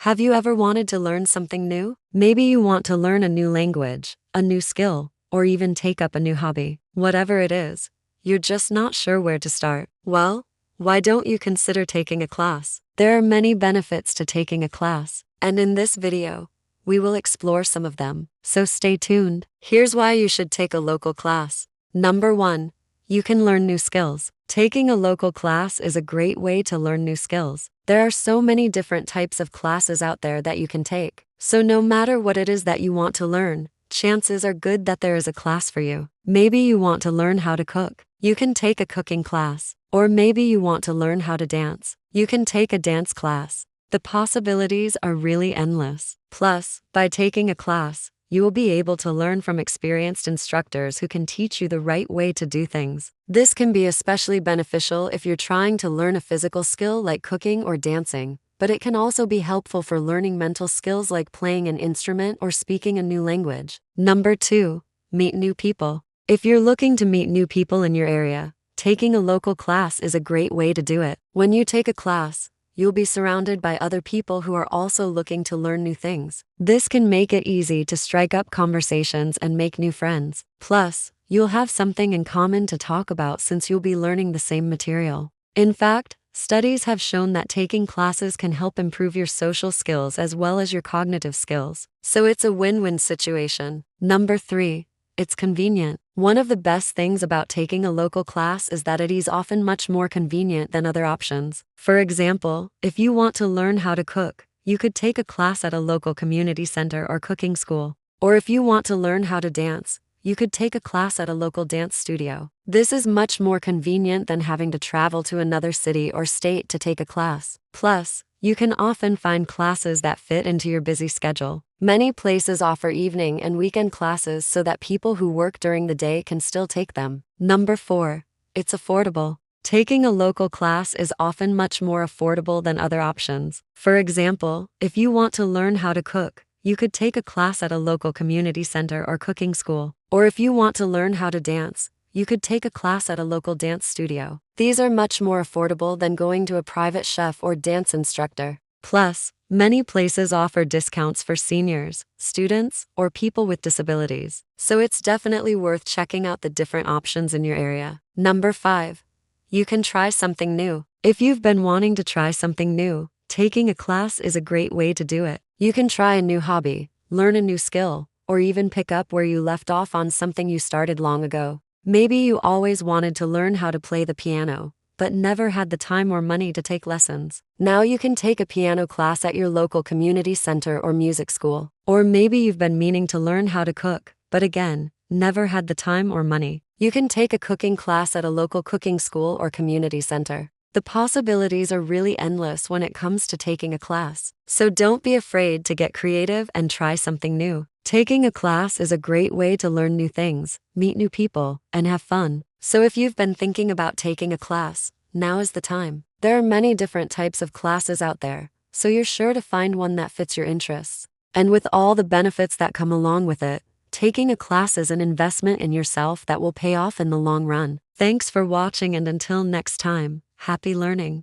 Have you ever wanted to learn something new? Maybe you want to learn a new language, a new skill, or even take up a new hobby. Whatever it is, you're just not sure where to start. Well, why don't you consider taking a class? There are many benefits to taking a class, and in this video, we will explore some of them. So stay tuned. Here's why you should take a local class. Number 1. You can learn new skills. Taking a local class is a great way to learn new skills. There are so many different types of classes out there that you can take. So no matter what it is that you want to learn, chances are good that there is a class for you. Maybe you want to learn how to cook. You can take a cooking class. Or maybe you want to learn how to dance. You can take a dance class. The possibilities are really endless. Plus, by taking a class, you will be able to learn from experienced instructors who can teach you the right way to do things. This can be especially beneficial if you're trying to learn a physical skill like cooking or dancing, but it can also be helpful for learning mental skills like playing an instrument or speaking a new language. Number 2. Meet new people. If you're looking to meet new people in your area, taking a local class is a great way to do it. When you take a class, you'll be surrounded by other people who are also looking to learn new things. This can make it easy to strike up conversations and make new friends. Plus, you'll have something in common to talk about since you'll be learning the same material. In fact, studies have shown that taking classes can help improve your social skills as well as your cognitive skills. So it's a win-win situation. Number 3. It's convenient. One of the best things about taking a local class is that it is often much more convenient than other options. For example, if you want to learn how to cook, you could take a class at a local community center or cooking school. Or if you want to learn how to dance, you could take a class at a local dance studio. This is much more convenient than having to travel to another city or state to take a class. Plus, you can often find classes that fit into your busy schedule. Many places offer evening and weekend classes so that people who work during the day can still take them. Number 4. It's affordable. Taking a local class is often much more affordable than other options. For example, if you want to learn how to cook, you could take a class at a local community center or cooking school. Or if you want to learn how to dance, you could take a class at a local dance studio. These are much more affordable than going to a private chef or dance instructor. Plus, many places offer discounts for seniors, students, or people with disabilities. So it's definitely worth checking out the different options in your area. Number 5. You can try something new. If you've been wanting to try something new, taking a class is a great way to do it. You can try a new hobby, learn a new skill, or even pick up where you left off on something you started long ago. Maybe you always wanted to learn how to play the piano, but never had the time or money to take lessons. Now you can take a piano class at your local community center or music school. Or maybe you've been meaning to learn how to cook, but again, never had the time or money. You can take a cooking class at a local cooking school or community center. The possibilities are really endless when it comes to taking a class. So don't be afraid to get creative and try something new. Taking a class is a great way to learn new things, meet new people, and have fun. So if you've been thinking about taking a class, now is the time. There are many different types of classes out there, so you're sure to find one that fits your interests. And with all the benefits that come along with it, taking a class is an investment in yourself that will pay off in the long run. Thanks for watching, and until next time, happy learning.